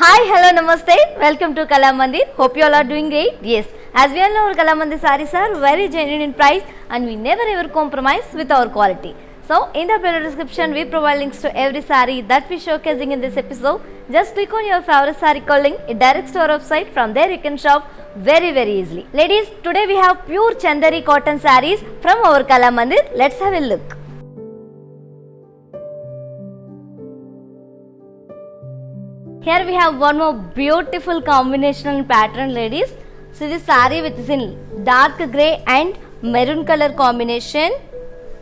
Hi, hello, namaste. Welcome to Kala Mandir. Hope you all are doing great. Yes, as we all know, our Kala Mandir sarees are very genuine in price and we never ever compromise with our quality. So, in the below description, we provide links to every saree that we showcasing in this episode. Just click on your favorite saree call link. It directs to our website. From there, you can shop very easily. Ladies, today we have pure Chandari cotton sarees from our Kala Mandir. Let's have a look. Here we have one more beautiful combination and pattern, ladies. So this saree which is in dark grey and maroon color combination.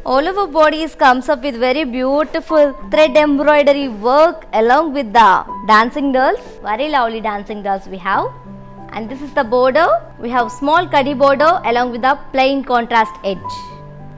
All over bodies comes up with very beautiful thread embroidery work along with the dancing dolls. Very lovely dancing dolls we have. And this is the border. We have small kadi border along with the plain contrast edge.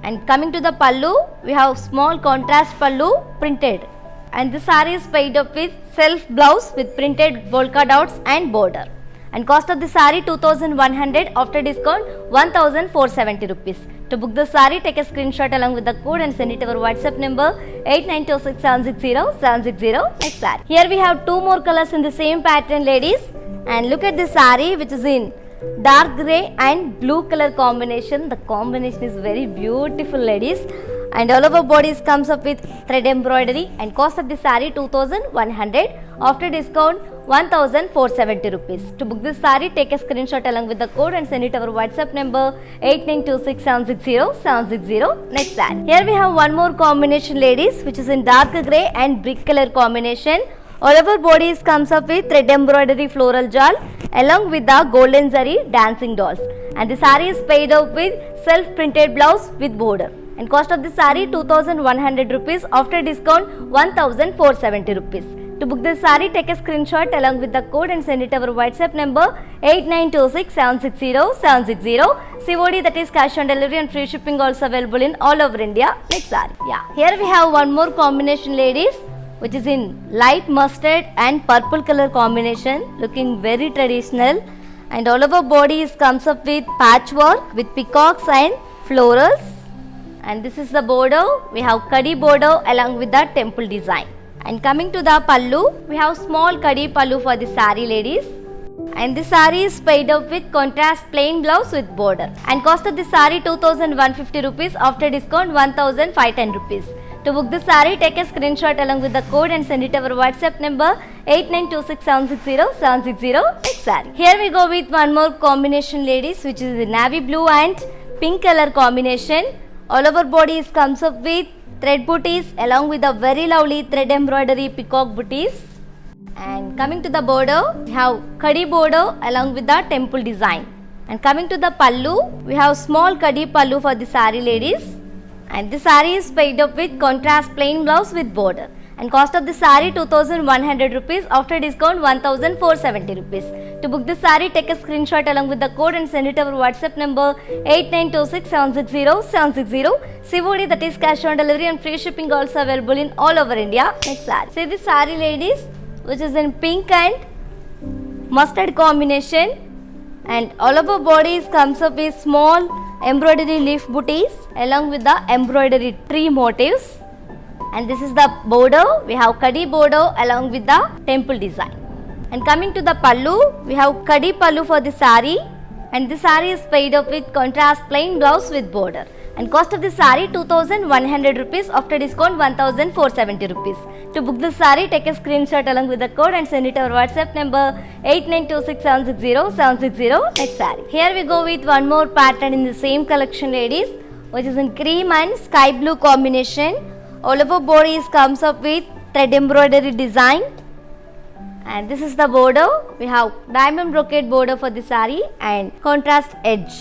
And coming to the pallu, we have small contrast pallu printed. And this saree is paid up with self blouse with printed polka dots and border. And cost of the saree 2100, after discount 1470 rupees. To book the saree, take a screenshot along with the code and send it to our WhatsApp number 8926760760. Next saree. Here we have two more colors in the same pattern, ladies. And look at the saree which is in dark grey and blue color combination. The combination is very beautiful, ladies. And all over bodies comes up with thread embroidery and cost of the saree 2100, after discount 1470 rupees. To book this saree, take a screenshot along with the code and send it to our WhatsApp number 8926760760. Next saree. Here we have one more combination, ladies, which is in dark grey and brick color combination. All over bodies comes up with thread embroidery floral jal along with the golden zari dancing dolls. And the saree is paid up with self printed blouse with border. And cost of the saree 2100 rupees, after discount 1470 rupees. To book this saree, take a screenshot along with the code and send it to our WhatsApp number 8926760760. COD, that is cash on delivery, and free shipping also available in all over India. Next saree. Here we have one more combination, ladies, which is in light mustard and purple color combination, looking very traditional. And all over bodies comes up with patchwork with peacocks and florals. And this is the border. We have kadi border along with the temple design. And coming to the pallu, we have small kadi pallu for the saree, ladies. And the saree is paid up with contrast plain blouse with border. And cost of the saree 2150 rupees, after discount 1510 rupees. To book the saree, take a screenshot along with the code and send it to our WhatsApp number 8926760760. Next saree. Here we go with one more combination, ladies, which is the navy blue and pink color combination. All over bodies comes up with thread booties along with a very lovely thread embroidery peacock booties. And coming to the border, we have kadi border along with the temple design. And coming to the pallu, we have small kadi pallu for the saree, ladies. And the saree is paid up with contrast plain blouse with border. And cost of the saree 2100 rupees, after discount 1470 rupees. To book this saree, take a screenshot along with the code and send it to our WhatsApp number 8926760760. COD, that is cash on delivery, and free shipping also available in all over India. Next saree. See this saree, ladies, which is in pink and mustard combination. And all over bodies comes up with small embroidery leaf booties along with the embroidery tree motifs. And this is the border. We have kadi border along with the temple design. And coming to the pallu, we have kadi pallu for the saree. And the saree is paid up with contrast plain blouse with border. And cost of the saree 2100 rupees, after discount 1470 rupees. To book the saree, take a screenshot along with the code and send it to our WhatsApp number 8926760760. Next saree. Here we go with one more pattern in the same collection, ladies, which is in cream and sky blue combination. All over bodies comes up with thread embroidery design. And this is the border. We have diamond brocade border for the saree and contrast edge.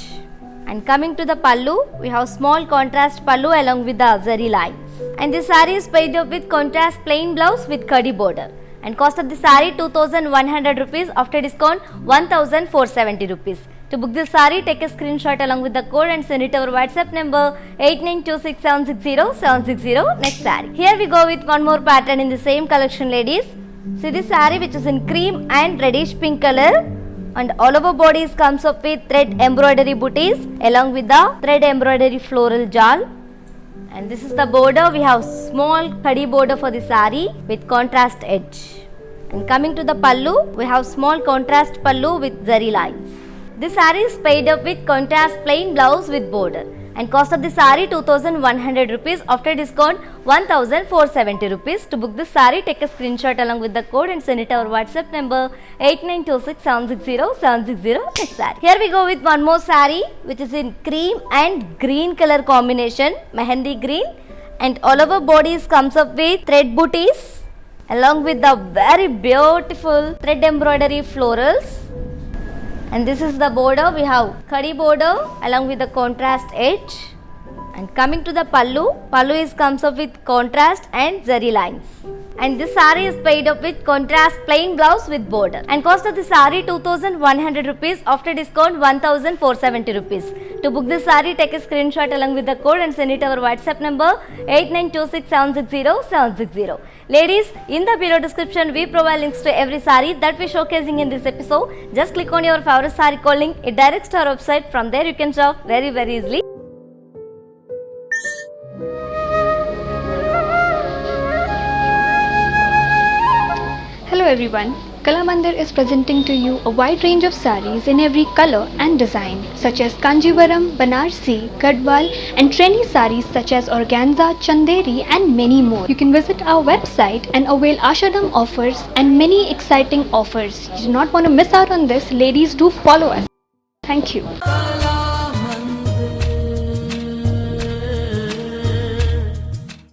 And coming to the pallu, we have small contrast pallu along with the zari lines. And the saree is paid up with contrast plain blouse with kadi border. And cost of the saree 2100 rupees, after discount 1470 rupees. To book this saree, take a screenshot along with the code and send it to our WhatsApp number 8926760760. Next saree. Here we go with one more pattern in the same collection, ladies. See this saree which is in cream and reddish pink color. And all over bodies comes up with thread embroidery booties along with the thread embroidery floral jal. And this is the border. We have small kadi border for the saree with contrast edge. And coming to the pallu, we have small contrast pallu with zari lines. This saree is paired up with contrast plain blouse with border. And cost of the saree 2100 rupees, after discount 1470 rupees. To book this saree, take a screenshot along with the code and send it to our WhatsApp number 8926760760. Next saree. Here we go with one more saree which is in cream and green color combination, mehendi green, and all over bodies comes up with thread booties along with the very beautiful thread embroidery florals. And this is the border, we have khadi border along with the contrast edge. And coming to the pallu is comes up with contrast and zari lines. And this saree is paired up with contrast plain blouse with border. And cost of the saree 2100 rupees, after discount 1470 rupees. To book this saree, take a screenshot along with the code and send it to our WhatsApp number 8926760760. Ladies, in the below description we provide links to every saree that we are showcasing in this episode. Just click on your favorite saree code link, it directs to our website. From there you can shop very easily. Hello everyone, Kalamandir is presenting to you a wide range of sarees in every color and design, such as Kanjivaram, Banarsi, Gadwal, and trendy sarees such as organza, chanderi, and many more. You can visit our website and avail Ashadam offers and many exciting offers. You do not want to miss out on this. Ladies, do follow us. Thank you.